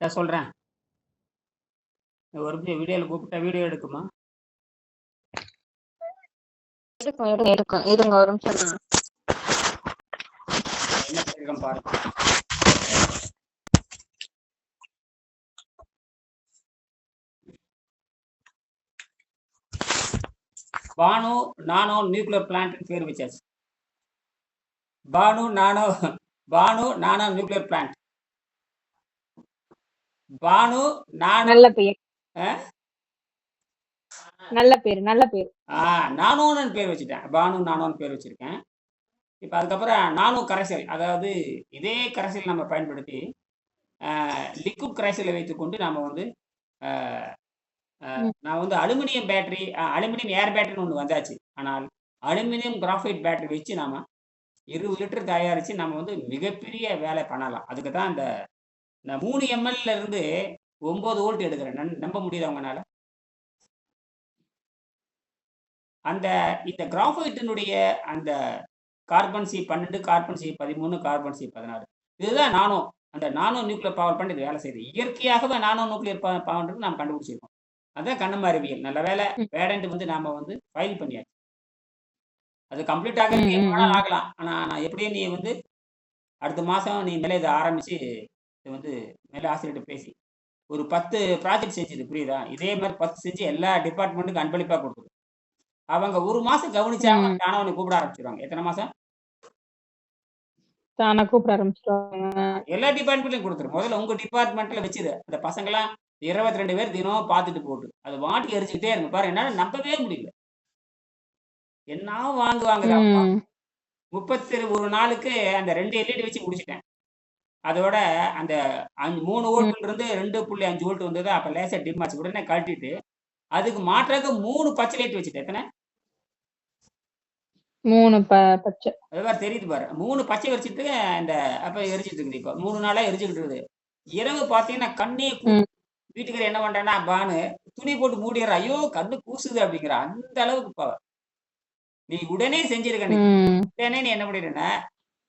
நான் சொல்றேன். ஒரு வீடியோல கூப்பிட்டா வீடியோ எடுக்குமா? இருக்கும் இருங்க இருக்கும் இருங்க ஒரு நிமிஷம் என்ன பண்ணிருக்கேன் பாருங்க. பானு நானோ நியூக்ளியர் பிளான்ட் பேர் வச்சாச்சு. பானு நானோ நியூக்ளியர் பிளான்ட். பானு நானோ நல்ல பேர் அஹ், நல்ல பேர் நல்ல பேர் நானோன்னு பேர் வச்சுட்டேன். பானு நானோன்னு பேர் வச்சிருக்கேன். இப்ப அதுக்கப்புறம் நானோ கரைசல், அதாவது இதே கரைசல் நம்ம பயன்படுத்தி லிக்விட் கரைசலை வைத்துக்கொண்டு நாம வந்து அஹ், நான் வந்து அலுமினியம் பேட்டரி, அலுமினியம் ஏர் பேட்டரின்னு ஒன்று வந்தாச்சு. ஆனால் அலுமினியம் கிராஃபைட் பேட்டரி வச்சு நாம 20 லிட்டர் தயாரிச்சு நம்ம வந்து மிகப்பெரிய வேலை பண்ணலாம். அதுக்கு தான் இந்த 3 எம்எல்ல இருந்து 9 வோல்ட் எடுக்கிறேன். நம்ப முடியுதா உங்களால? அந்த இந்த கிராஃபைட்டினுடைய அந்த carbon C 12, carbon C 13, carbon C 16, இதுதான் நானோ. அந்த நானோ நியூக்ளியர் பவர் பிளான்ட் இது வேலை செய்யுது. இயற்கையாகவே நானோ நியூக்ளியர் பவர் நாம் கண்டுபிடிச்சிருக்கோம். அதான் கண்ணம் அறிவியல். நல்ல வேலை பேடன்ட் வந்து நாம வந்து ஃபைல் பண்ணியாச்சு. அது கம்ப்ளீட் ஆகிறதுக்கு எப்போ வேணாலும் ஆகலாம். ஆனா நான் எப்படியும் நீ வந்து அடுத்த மாசம் நீ மேலே இதை ஆரம்பிச்சு இது வந்து மேலே ஆசிரியர்கிட்ட பேசி ஒரு 10 ப்ராஜெக்ட் செஞ்சுது, புரியுதா? இதே மாதிரி 10 செஞ்சு எல்லா டிபார்ட்மெண்ட்டுக்கும் அன்பளிப்பா கொடுத்துரு. அவங்க ஒரு மாசம் கவனிச்சாங்க, தானே உன்னை கூப்பிட ஆரம்பிச்சிருவாங்க. எத்தனை மாசம்? தானா கூப்பிட ஆரம்பிச்சிருவாங்க. எல்லா டிபார்ட்மெண்ட்லையும் கொடுத்துரு. முதல்ல உங்க டிபார்ட்மெண்ட்ல வச்சிரு. அந்த பசங்களாம் 22 பேர் தினம் பார்த்துட்டு போட்டு அது வாட்டி எரிச்சுக்கிட்டே இருக்கு பாரு. என்னால நம்பவே முடியல. என்ன வாங்குவாங்க. 31 நாளுக்கு அந்த 2 எல்இடி வச்சு முடிச்சிட்டேன். அதோட அந்த 3 வோல்ட்ல இருந்து 2.5 வோல்ட் வந்தது. அப்ப லேசா டிம் ஆச்சு. உடனே கழட்டிட்டு அதுக்கு மாற்றாக 3 பச்சை லைட் வச்சுட்டேன். எத்தனை? 3 பச்சை. அது தெரியுது பாரு. 3 பச்சை வச்சுட்டு இந்த அப்ப எரிச்சிட்டு இருக்குது. இப்போ 3 நாளா எரிச்சுக்கிட்டு இருக்குது. இரவு பார்த்தீங்கன்னா கண்ணே வீட்டுக்காரர் என்ன பண்றான்னா, பானு துணி போட்டு மூடிடுற. ஐயோ கண்ணு கூசுது அப்படிங்கிற. அந்த அளவுக்கு பவர். நீ உடனே செஞ்சிருக்க. உடனே நீ என்ன பண்ணிடுனா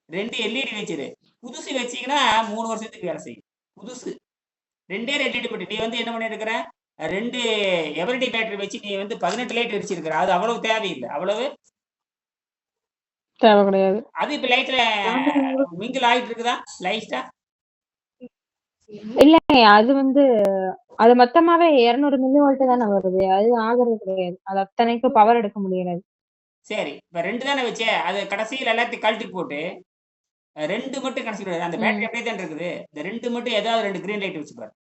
2 எல்இடி வச்சிரு. புதுசு வச்சீங்கன்னா 3 வருஷத்துக்கு வேலை செய்யும். புதுசு 2 எல்இடி போட்டு நீ வந்து என்ன பண்ணிருக்கிற, 2 எவரிடி பேட்டரி வச்சு நீ வந்து 18 லைட் எரிச்சிருக்கிற. அது அவ்வளவு தேவையில்லை. அவ்வளவு தேவை கிடையாது. அது இப்ப லைட்ல மிங்கிள் ஆயிட்டு இருக்குதா லைட்டா? இல்லைங்க, அது வந்து அது மொத்தமாவே 200 மில்லி வோல்ட் தானே வருது. அது ஆகுறது கிடையாது. அது அத்தனைக்கும் பவர் எடுக்க முடியாது. சரி, இப்ப 2 தானே வச்சே. அது கடைசியில் எல்லாத்தையும் கழட்டி போட்டு 2 மட்டும் கடைசியில் அந்த பேட்டரி அப்படியே தான் இருக்குது. இந்த 2 மட்டும் ஏதாவது 2 கிரீன் லைட் வச்சு பாரு.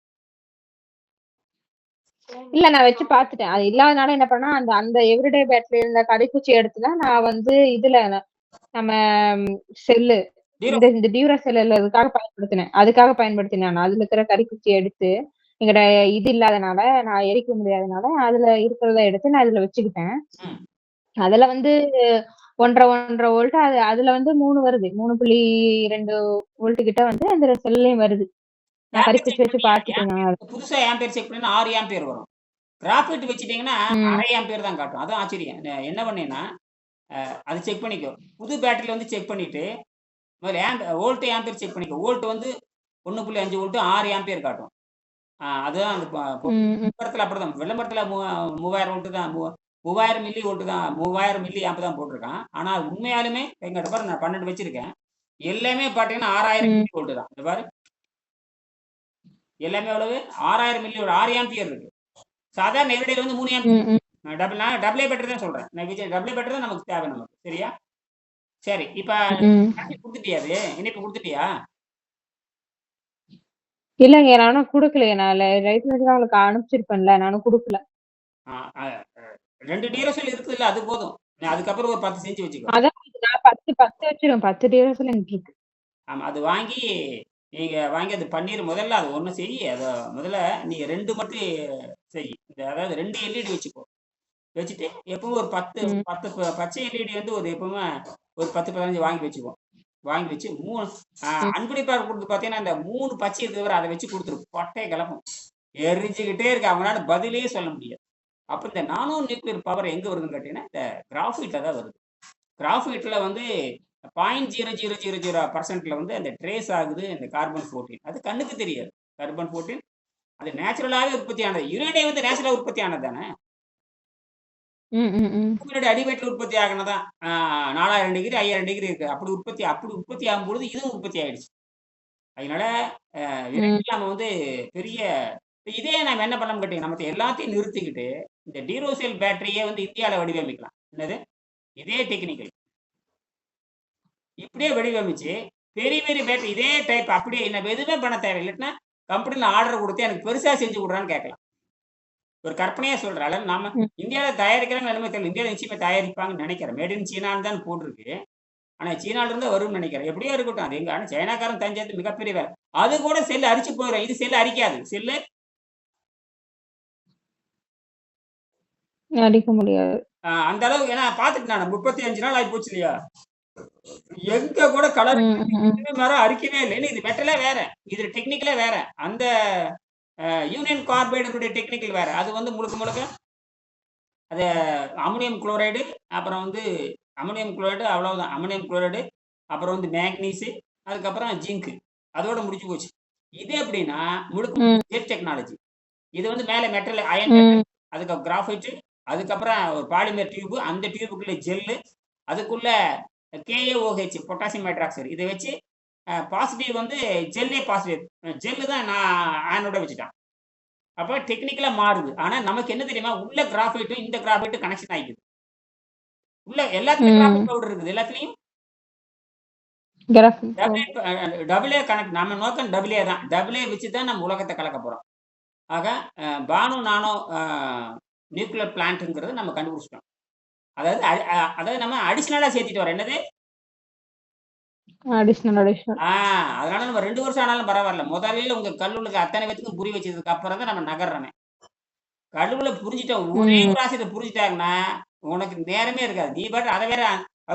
இல்ல நான் வச்சு பார்த்துட்டேன். அது இல்லாதனால என்ன பண்ணா அந்த அந்த எவ்ரிடே பேட்டரி இருந்த கடைக்குச்சி எடுத்து தான் நான் வந்து இதுல நம்ம செல்லு இந்த டியூரா செல்லுல அதுக்காக பயன்படுத்தினேன். அதுல இருக்கிற கறிக்குச்சி எடுத்து எங்கட இது இல்லாதனால நான் எரிக்க முடியாதனால அதுல இருக்கிறத எடுத்து நான் இதுல வச்சுக்கிட்டேன். அதுல வந்து 1.5 வோல்ட் அதுல வந்து 3 வருது. 3.2 வோல்ட் கிட்ட வந்து அந்த செல்லையும் வருது. நான் கறிக்குச்சி வச்சு பார்த்துட்டேன். புதுசா ஆம்பியர் செக் பண்ணா 6 ஆம்பியர் வரும். கிராஃபைட் வச்சுட்டீங்கன்னா 1/2 ஆம்பியர் தான் காட்டும். அதான் ஆச்சரியம். என்ன பண்ணேன்னா அது செக் பண்ணிக்கோ. புது பேட்டரியில வந்து செக் பண்ணிட்டு முதல்ல வோல்ட் ஆம்பியர் செக் பண்ணிக்கோ. வோல்ட் வந்து 1.5 வோல்ட் 6 ஆம்பியர் காட்டும். அதுதான் அந்த விளம்பரத்துல அப்படிதான். விளம்பரத்துல 3000 வோல்ட் தான் 3000 மில்லி வோல்ட் தான் 3000 மில்லி ஆம்ப் தான் போட்டிருக்கான். ஆனா உண்மையாலுமே எங்கிட்ட பாரு, நான் 12 வச்சிருக்கேன். எல்லாமே பாத்தீங்கன்னா 6000 மில்லி வோல்ட் தான். இந்த பாரு எல்லாமே எவ்வளவு? 6000 மில்லி வோல்ட் 6 ஆம்பியர் இருக்கு. சாதாரண எவ்ரிடேல வந்து 3 ஆம்பியர். நான் டபுளே பேட்டரி தான் சொல்றேன். நான் டபுளே பேட்டரி தான் நமக்கு தேவை நமக்கு. சரியா? சரி, இப்ப கொடுத்துட்டியா? அது இணைப்பு கொடுத்துட்டியா? இல்லங்க, நானும் குடுக்கலையே. நான் ரைட் தான் உங்களுக்கு அனுப்பிச்சிருப்பேன்ல, நானும் குடுக்கல. 2 டியூரசெல் இருக்குதுல்ல, அது போதும். அதுக்கப்புறம் ஒரு 10 செஞ்சு வச்சுக்கோ. அதான் நான் 10 வச்சிருவேன். 10 டியூரசெல் என்கிட்ட இருக்கு. ஆமா, அது வாங்கி நீங்க வாங்கி அது பண்ணிரு. முதல்ல அது ஒண்ணு செய். அத முதல்ல நீ 2 மட்டும் செய். அதாவது 2 எல்இடி வச்சுக்கோ. வச்சுட்டு எப்பவும் ஒரு 10 பச்சை எல்இடி வந்து ஒரு எப்பவுமே ஒரு 10, 15 வாங்கி வச்சுக்கோ. வாங்கி வச்சு 3 அன்பளிப்பாக கொடுத்து பார்த்தீங்கன்னா அந்த 3 பச்சை இருக்கிற அதை வச்சு கொடுத்துரு. கொட்டையை கிளப்பும். எரிஞ்சுக்கிட்டே இருக்கு. அவங்களால பதிலே சொல்ல முடியாது. அப்ப இந்த நானோ நியூக்ளியர் பவர் எங்க வருதுன்னு கேட்டீங்கன்னா இந்த கிராஃபைட்ல தான் வருது. கிராஃபைட்ல வந்து 0.0000% வந்து அந்த ட்ரேஸ் ஆகுது இந்த கார்பன் 14. அது கண்ணுக்கு தெரியாது. கார்பன் 14 அது நேச்சுரலாவே உற்பத்தி ஆனது. யுரேனியம் வந்து நேச்சுரலா உற்பத்தி ஆனது தானே. பூமியோட அடிவயிற்றுல உற்பத்தி ஆகுனதான் 4000 டிகிரி 5000 டிகிரி இருக்கு. அப்படி உற்பத்தி ஆகும்பொழுது இதுவும் உற்பத்தி ஆயிடுச்சு. அதனால விரைவில் நம்ம வந்து பெரிய இதே நம்ம என்ன பண்ணலாம் கேட்டீங்கன்னா, மத்த எல்லாத்தையும் நிறுத்திக்கிட்டு, இந்த டீரோசெல் பேட்டரிய வந்து இந்தியால வடிவமைக்கலாம். என்னது? இதே டெக்னிக்கல். இப்படியே வடிவமைச்சு, பெரிய பெரிய பேட்டரி இதே டைப் அப்படியே நம்ம எதுவுமே பண்ண தேவையில்ல. இல்லாட்டினா கம்பெனில ஆர்டர் குடுத்து எனக்கு பெருசா செஞ்சு குடுறான்னு கேட்கலாம். ஒரு கற்பனையா சொல்றேன். அதாவது நாம இந்தியால தயாரிக்கிறாங்க என்னமோ தெரியல. இந்தியால நிச்சயமா தயாரிப்பாங்கன்னு நெனைக்கிறேன். மேட் இன் சீனான்னு தான் போட்டிருக்கு. ஆனா சீனால இருந்து வரும்னு நெனைக்கிறேன். எப்படியோ இருக்கட்டும். அது எங்க ஆனா சைனாக்காரன் செஞ்சது மிகப்பெரிய வேலை. அது கூட செல் அரிச்சு போயிரும். இது செல் அரிக்காது. செல்லு அடிக்க முடியாது. அந்த அளவுக்கு ஏன்னா பார்த்துட்டேன் நானு. 35 நாள் ஆயிப்போச்சு இல்லையா? எங்க கூட கலர் மரம் அரிக்கவே இல்ல. ஏன்னா இது மெட்டலே வேற. இது டெக்னிக்கலே வேற. அந்த யூனியன் கார்பைடுடைய டெக்னிக்கல் வேற. அது வந்து முழுக்க முழுக்க அது அம்மோனியம் குளோரைடு, அப்புறம் வந்து அம்மோனியம் குளோரைடு அவ்வளவுதான். அம்மோனியம் குளோரைடு, அப்புறம் வந்து மேக்னீஸு, அதுக்கப்புறம் ஜிங்க். அதோட முடிஞ்சு போச்சு. இது எப்படின்னா, முழுக்க ஜெட் டெக்னாலஜி. இது வந்து மேல மெட்டல் அயன் மெட்டல், அதுக்கு கிராஃபைட், அதுக்கப்புறம் ஒரு பாலிமர் டியூப், அந்த டியூபுக்குள்ள ஜெல்லு, அதுக்குள்ள KaOH பொட்டாசியம் ஹைட்ராக்சைடு. இதை வச்சு பாசிட்டிவ் வந்து ஜெல்லே பாசிட்டிவ். ஜெல்லு தான் நான் ஆனோட வச்சுட்டான். அப்ப டெக்னிக்கலா மாறுது. ஆனா நமக்கு என்ன தெரியுமா? உள்ள கிராஃபைட்டும் இந்த கிராஃபைட்டும் கனெக்ஷன் ஆயிக்குது. உள்ள எல்லாத்துலயும் கிராஃபைட் பவுடர் இருக்குது. எல்லாத்துலயும் டபுள் ஏ கனெக்ட். நம்ம நோக்கம் டபுள் ஏ தான். டபுள் ஏ வச்சு தான் நம்ம உலகத்தை கலக்க போறோம். ஆக பானு நானோ நியூக்ளியர் பிளான்ட்ங்கிறது நம்ம கண்டுபிடிச்சிட்டோம். அதாவது நம்ம அடிஷனலா சேர்த்திட்டு வரோம். என்னது? அடிஷனல். அதனால நம்ம 2 வருஷம் ஆனாலும் பரவாயில்ல. முதல்ல உங்க கல்லூரிக்கு அத்தனை பேத்துக்கும் புரிய வச்சதுக்கு அப்புறம் தான் நம்ம நகர்றோமே. கடவுளை புரிஞ்சுட்டோம். ஒரே ஒரு ஆசையை புரிஞ்சுட்டாங்கன்னா உனக்கு நேரமே இருக்காது. நீ பாட்டு அதை வேற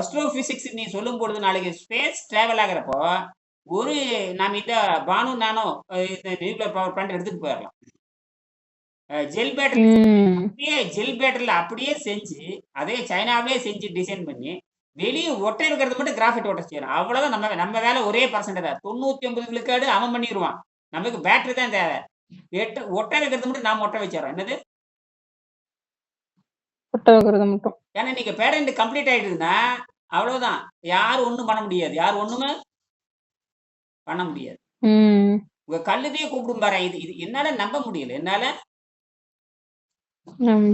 அஸ்ட்ரோபிசிக்ஸ் நீ சொல்லும் பொழுது நாளைக்கு ஸ்பேஸ் டிராவல் ஆகிறப்போ ஒரு நாம இந்த பானு நானோ இந்த நியூக்ளியர் பவர் பிளான்ட் எடுத்துட்டு போயிடலாம். ஜெல் பேட்டரி அப்படியே ஜெல் பேட்டரியில் அப்படியே செஞ்சு அதே சைனாவிலே செஞ்சு டிசைன் பண்ணி வெளியே ஒட்டை இருக்கிறது மட்டும் கிராஃபைட் ஒட்ட செய்யணும். அவ்வளவுதான். நம்ம வேலை ஒரே பர்சன்ட் தான். 99 விழுக்காடு அவன் பண்ணிடுவான். நமக்கு பேட்டரி தான் தேவை. ஒட்டை வைக்கிறது மட்டும் நாம ஒட்ட வச்சிடறோம். என்னது? ஒட்ட வைக்கிறது மட்டும். ஏன்னா நீங்க பேரண்ட் கம்ப்ளீட் ஆயிடுதுன்னா அவ்வளவுதான். யாரும் ஒண்ணும் பண்ண முடியாது. யாரும் ஒண்ணுமே பண்ண முடியாது. உங்க கல்லுதையே கூப்பிடும் பாரு. இது என்னால நம்ப முடியல. என்னால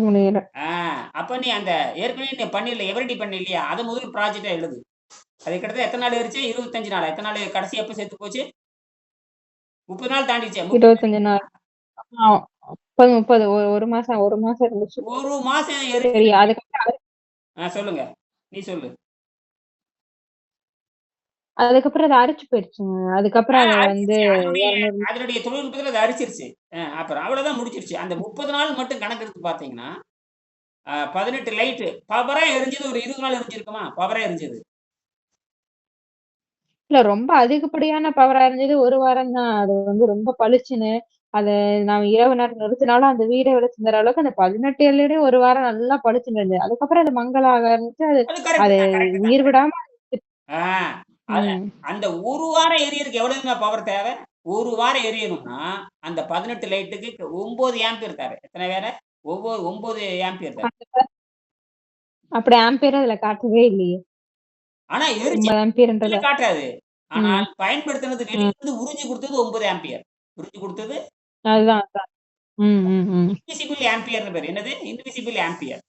முடியல. அப்ப நீ அந்த ஏற்கனவே நீ பண்ணிடல, எவரடி பண்ணி இல்லையா? அதை முதல் ப்ராஜெக்டா எழுது. அது கிட்டத்தட்ட எத்தனை நாள் இருந்துச்சு? 25 நாள். எத்தனை நாள் கடைசி எப்ப செத்து போச்சு? 30 நாள் தாண்டிச்சு. 25 நாள். 30 ஒரு மாசம் இருந்துச்சு. ஒரு மாசம் சரி, அதுக்கப்புறம் சொல்லுங்க. நீ சொல்லு. அதுக்கப்புறம் அது அரிச்சு போயிடுச்சுங்க. அதுக்கப்புறம் அதை வந்து அதனுடைய தொழில்நுட்பத்துல அது அரிச்சிருச்சு. அப்புறம் அவ்வளவுதான் முடிச்சிருச்சு. அந்த 30 நாள் மட்டும் கணக்கு எடுத்து பாத்தீங்கன்னா 18 லைட் பவரா எரிஞ்சது. ஒரு 20 நாள் எரிஞ்சிருக்குமா? பவரா எரிஞ்சது இல்ல, ரொம்ப அதிகப்படியான பவரா இருந்தது. ஒரு வாரம் தான். அது வந்து ரொம்ப பளிச்சுன்னு அது நாம இரவு நேரம் நிறுத்தினாலும் அந்த வீடை வெளிச்சம் தர அளவுக்கு அந்த 18 எல்இடி ஒரு வாரம் நல்லா பளிச்சுன்னு இருந்தது. அதுக்கப்புறம் அது மங்கலாக ஆரம்பிச்சு அது உயிர் விடாம அந்த ஒரு வாரம் எரியறதுக்கு எவ்வளவுங்க பவர் தேவை? ஒரு வாரம் எரியணும்னா அந்த 18 லைட்டுக்கு 9 ஆம்பியர் தேவை. எத்தனை வேற? 9 ஆம்பியர் தேவை. அப்படி ஆம்பியர் அதுல காட்டவே இல்லையே. ஆனா எரிச்சு காட்டாது. ஆனால் பயன்படுத்தினது வெளியிலிருந்து உறிஞ்சி கொடுத்தது 9 ஆம்பியர். உறிஞ்சி கொடுத்தது அதுதான். இன்விசிபிள் ஆம்பியர்னு பேர். என்னது? Invisible ampere.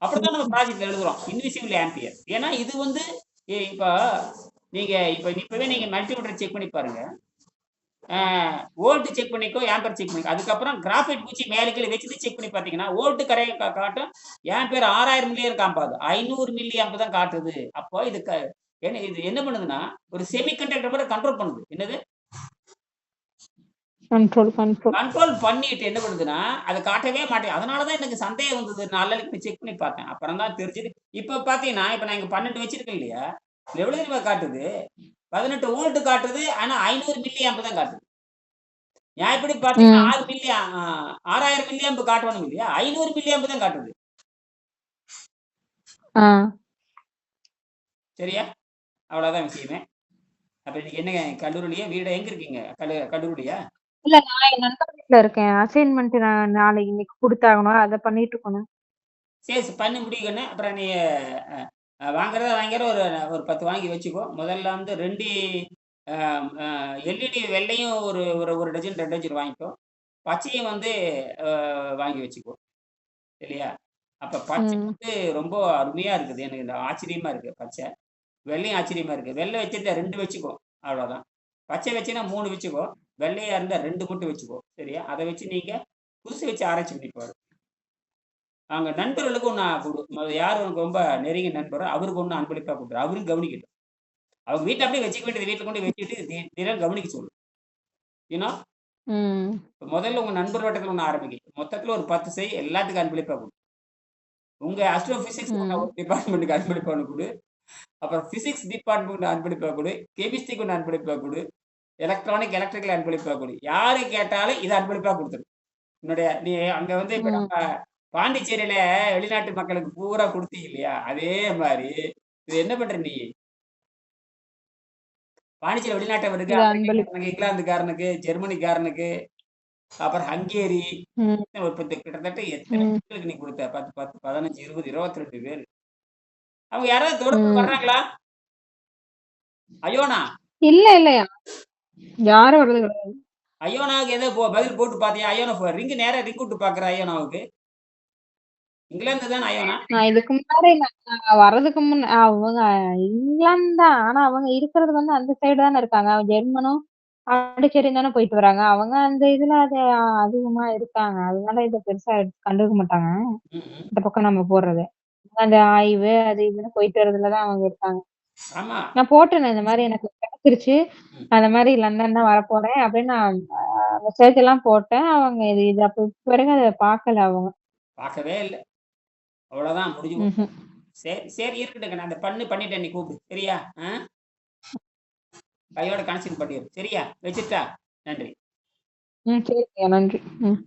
அப்படிதான் நம்ம ப்ராஜெக்ட்ல எழுதுறோம். Invisible ampere. ஏன்னா இது வந்து இப்ப நீங்க இப்பவே நீங்க மல்டிமீட்டர் செக் பண்ணி பாருங்க. வோல்ட் செக் பண்ணிக்கோ, ஆம்பர் செக் பண்ணிக்கோ. அதுக்கப்புறம் கிராஃபைட் பூச்சி மேலே கீழே வச்சுட்டு செக் பண்ணி பார்த்தீங்கன்னா வோல்ட் காட்டும். ஆம்பியர் 6000 மில்லியர் காம்பாது. 500 மில்லி ஆம்பர் தான் காட்டுது. அப்போ இது என்ன பண்ணுதுன்னா ஒரு செமிகண்டக்டர் கூட கண்ட்ரோல் பண்ணுது. என்னது? கண்ட்ரோல் பண்ணிட்டு என்ன பண்ணுதுன்னா அதை காட்டவே மாட்டேன். அதனாலதான் எனக்கு சந்தேகம் வந்தது. நாளைக்கு செக் பண்ணி பார்த்தேன். அப்புறம் தான் தெரிஞ்சது. இப்ப பாத்தீங்கன்னா இப்ப நான் இங்க 12 வச்சிருக்கேன் இல்லையா? எவ்வளவு ரூபாய் காட்டுது? 18 வோல்ட் காட்டுது. ஆனா 500 மில்லி ஆம்பு தான் காட்டுது. நான் இப்படி பாத்தீங்கன்னா 6000 மில்லி ஆம்பு காட்டணும் இல்லையா? 500 மில்லி ஆம்பு தான் காட்டுது. சரியா? அவ்வளவுதான் விஷயமே. அப்ப இன்னைக்கு என்னங்க கல்லூரிலயா? வீடா? எங்க இருக்கீங்க? கல்லூரிலயா? இல்ல நான் என் நண்பர் வீட்ல இருக்கேன். அசைன்மென்ட் நான் நாளைக்கு இன்னைக்கு குடுத்தாகணும். அத பண்ணிட்டு இருக்கணும். சரி பண்ணி முடிக்கண்ணு. அப்புறம் நீ வாங்குறதா வாங்கிற ஒரு ஒரு 10 வாங்கி வச்சுக்கோ. முதல்ல வந்து 2 எல்இடி வெள்ளையும் ஒரு ஒரு 1 டஜன் 2 டஜன் வாங்கிக்கோ. பச்சையும் வந்து வாங்கி வச்சுக்கோ. இல்லையா? அப்ப பச்சை ம். வந்து ரொம்ப அருமையா இருக்குது. எனக்கு இந்த ஆச்சரியமா இருக்கு பச்சை. வெள்ளையும் ஆச்சரியமா இருக்கு. வெள்ளை வச்சுட்டு 2 வச்சுக்கோ. அவ்வளோதான். பச்சை வச்சீன்னா 3 வச்சுக்கோ. வெள்ளையா இருந்தா 2 மட்டும் வச்சுக்கோ. சரியா? அத வச்சு நீங்க குருசு வச்சு ஆராய்ச்சி பண்ணி பாரு. அவங்க நண்பர்களுக்கும் நான் யார் உனக்கு ரொம்ப நெருங்கிய நண்பரோ அவருக்கு ஒண்ணு அன்பளிப்பா குடுத்துரு. அவரும் கவனிக்கட்டும். அவங்க வீட்ல அப்படியே வச்சுக்க வேண்டியது வீட்ல கொண்டு வச்சுட்டு தினம் கவனிக்க சொல்லு. யூனோ ம். முதல்ல உங்க நண்பர் வட்டத்துல ஒண்ணு ஆரம்பிங்க. மொத்தத்துல ஒரு 10 செய் எல்லாத்துக்கும் அன்பளிப்பா குடு. உங்க அஸ்ட்ரோ பிசிக்ஸ் ம். ஒரு டிபார்ட்மென்ட்க்கு அன்பளிப்பா ஒண்ணு குடு. அப்புறம் பிசிக்ஸ் டிபார்ட்மென்ட் அன்பளிப்பா குடு. கெமிஸ்ட்ரிக்கு ஒண்ணு அன்பளிப்பா குடு. எலக்ட்ரிக்கல் அன்பளிப்பா குடு. யாரு கேட்டாலும் இத அன்பளிப்பா குடுத்துரு. நீ அங்க வந்து இப்ப ம். நம்ம பாண்டிச்சேரியில வெளிநாட்டு மக்களுக்கு பூரா குடுத்தீங்க இல்லையா? அதே மாரி இது என்ன பண்ற நீ? பாண்டிச்சேரி வெளிநாட்டவருக்கு, இது அன்பளிப்பு. அமெரிக்காக்காரனுக்கு, இங்கிலாந்துக்காரனுக்கு, ஜெர்மனிக்காரனுக்கு, அப்புறம் ஹங்கேரி ம். ஒரு கிட்டத்தட்ட எத்தனை ம். பேருக்கு நீ குடுத்த? 10, 10, 15, 20, 22 பேரு. அவங்க யாராவது தொடர்புக்கு ம். வர்றாங்களா? அயோனா? இல்ல. யாரும் வர்றது கிடையாது. அயோனாவுக்கு ஏதோ பதில் போட்டு பாத்தியா? அயோனா நேரா ரிங் விட்டு பாக்குற அயோனாவுக்கு. இங்கிலாந்து தானே அயோனா? நான் இதுக்கு முன்னாடி நான் வர்றதுக்கு முன்ன அவங்க இங்கிலாந்து தான். ஆனா அவங்க இருக்கிறது வந்து அந்த சைடு தானே இருக்காங்க. ஜெர்மனும், பாண்டிச்சேரியும் தானே போயிட்டு வராங்க. அவங்க அந்த இதுல அதிகமா இருக்காங்க. அதனால இத பெருசா கண்டுக்க மாட்டாங்க. ம். இந்த பக்கம் நம்ம போடுறது. அந்த ஆய்வு அது இதுன்னு போயிட்டு வரதுல தான் அவங்க இருக்காங்க. ஆமா. நான் போட்டேனே இந்த மாரி எனக்கு கிடைச்சிருச்சு. ம். அந்த மாரி லண்டன் தான் வரப்போறேன் அப்படின்னு நான் மெசேஜ் எல்லாம் போட்டேன். அவங்க இது இது அப்ப பிறகு அத பார்க்கல அவங்க. பார்க்கவே இல்ல. அவ்வளவுதான் முடிஞ்சு போச்சு. ம்ஹ்ம். சரி, சரி இருக்கட்டுங்க. நான் அந்த பண்ணிட்டேன் நீ கூப்பிடு. சரியா? கையோட கனெக்ஷன் பண்ணிரு. சரியா? வச்சுட்டா? நன்றி. சரிங்க. நன்றி. ம்.